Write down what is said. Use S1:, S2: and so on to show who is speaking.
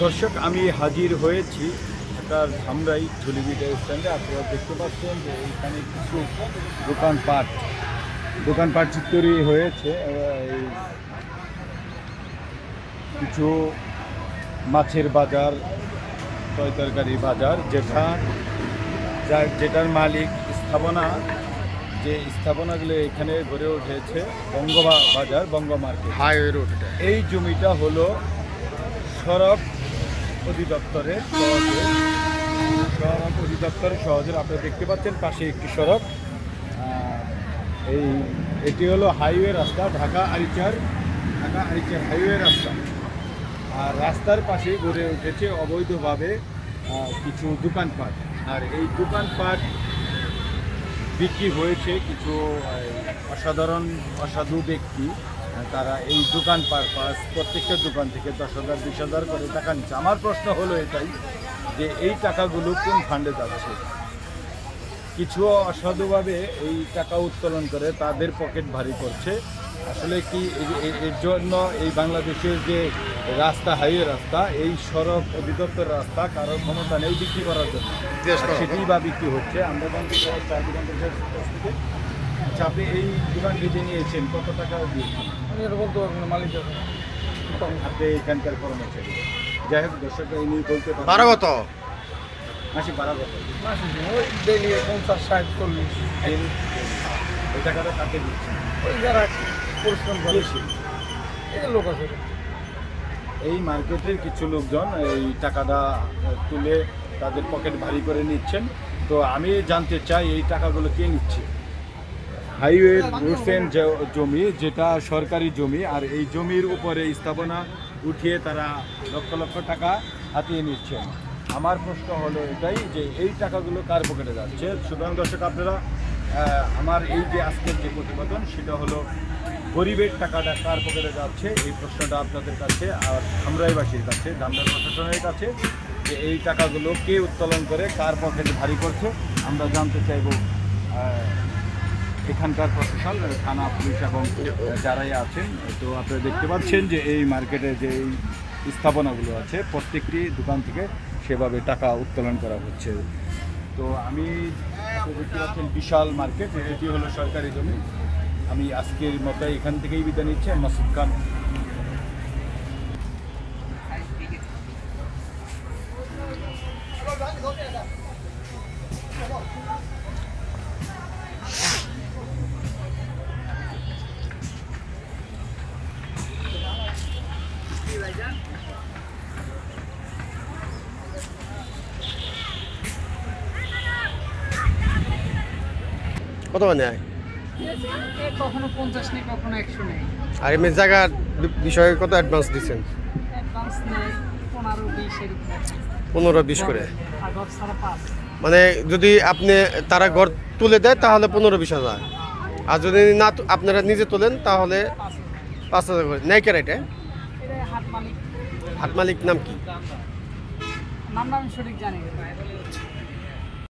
S1: দর্শক, আমি হাজির হয়েছি ঢাকার ধামরাই ঝুলিবিটা স্ট্যান্ডে। আপনারা দেখতে পাচ্ছেন যে এইখানে কিছু দোকানপাট তৈরি হয়েছে। এই কিছু মাছের বাজার, তরকারি বাজার, যেটার মালিক যে স্থাপনাগুলো এখানে গড়ে উঠেছে বাজার, বঙ্গ মার্কেট,
S2: হাইওয়ে রোড।
S1: এই জমিটা হলো সড়ক অধিদপ্তরের সহজের। আপনারা দেখতে পাচ্ছেন পাশে একটি সড়ক। এটি হলো হাইওয়ে রাস্তা, ঢাকা আরিচার হাইওয়ে রাস্তা। আর রাস্তার পাশে গড়ে উঠেছে অবৈধভাবে কিছু দোকানপাট। আর এই দোকানপাট বিক্রি হয়েছে কিছু অসাধু ব্যক্তি। তারা এই দোকানপাট প্রত্যেকটা দোকান থেকে 10,000 20,000 করে টাকা নিচ্ছে। আমার প্রশ্ন হলো এটাই যে এই টাকাগুলো কোন ফান্ডে যাচ্ছে? কিছু অসাধুভাবে এই টাকা উত্তোলন করে তাদের পকেট ভারী করছে। আসলে কি এর জন্য এই বাংলাদেশের যে রাস্তা, হাইওয়ে রাস্তা, এই সড়ক অধিদপ্তর রাস্তা কারোর ক্ষমতা নেই বিক্রি করার জন্য, সেটিই বা বিক্রি হচ্ছে। আমরা জানতে চাই আচ্ছা, আপনি এই দোকানটি যে নিয়েছেন কত টাকা দিয়েছেন?
S2: আমি এটা বলতে পারবো না, মালিক
S1: আপনি এখানকার কর্মচারী। যাই হোক, দর্শক এই নিয়ে বলতে পারেন।
S2: ভাড়া কত?
S1: মাসিক ভাড়া কত?
S2: ওই ডেলি 50, 60, 40।
S1: ওই টাকাটা কাটে দিচ্ছে
S2: ওই যারা পরিশ্রম করে এই লোক আছে।
S1: এই মার্কেটের কিছু লোকজন এই টাকাটা তুলে তাদের পকেট ভারী করে নিচ্ছেন। তো আমি জানতে চাই এই টাকাগুলো কে নিচ্ছে? হাইওয়ে রুটসেন জমি, যেটা সরকারি জমি, আর এই জমির উপরে স্থাপনা উঠিয়ে তারা লক্ষ লক্ষ টাকা হাতিয়ে নিচ্ছেন। আমার প্রশ্ন হলো এটাই যে এই টাকাগুলো কার পকেটে যাচ্ছে? সুতরাং দর্শক, আপনারা আমার এই যে আজকের যে প্রতিবেদন, সেটা হলো গরিবের টাকাটা কার পকেটে যাচ্ছে, এই প্রশ্নটা আপনাদের কাছে আর ধামরাইবাসীর কাছে, ধামরাই প্রশাসনের কাছে, যে এই টাকাগুলো কে উত্তোলন করে কার পকেটে ভারী করছে আমরা জানতে চাইব। এখানকার প্রশাসন, থানা, পুলিশ এবং যারাই আছেন। তো আপনারা দেখতে পাচ্ছেন যে এই মার্কেটে যে এই স্থাপনাগুলো আছে, প্রত্যেকটি দোকান থেকে সেভাবে টাকা উত্তোলন করা হচ্ছে। তো আমি দেখতে পাচ্ছেন বিশাল মার্কেট, এটি হলো সরকারি জমি। আমি আজকের মতো এখান থেকেই বিদায় নিচ্ছি। মাসুদ খান।
S2: কত মানে?
S3: কখনো 50 নেই, কখনো 100 নেই।
S2: আর এমনি জায়গার বিষয়ে কত অ্যাডভান্স দিচ্ছেন?
S3: অ্যাডভান্স নেই 15-20 এরকম।
S2: 15-20 করে।
S3: আর ঘর ছাড়া 5।
S2: মানে যদি আপনি তারা ঘর তুলে দেয় তাহলে 15-20 হাজার, আর যদি না আপনারা নিজে তোলেন তাহলে 5,000 করে। নেই কেন এটা?
S3: এটা হাট মালিক।
S2: হাট মালিক নাম কি?
S3: নাম আমি সঠিক জানি না।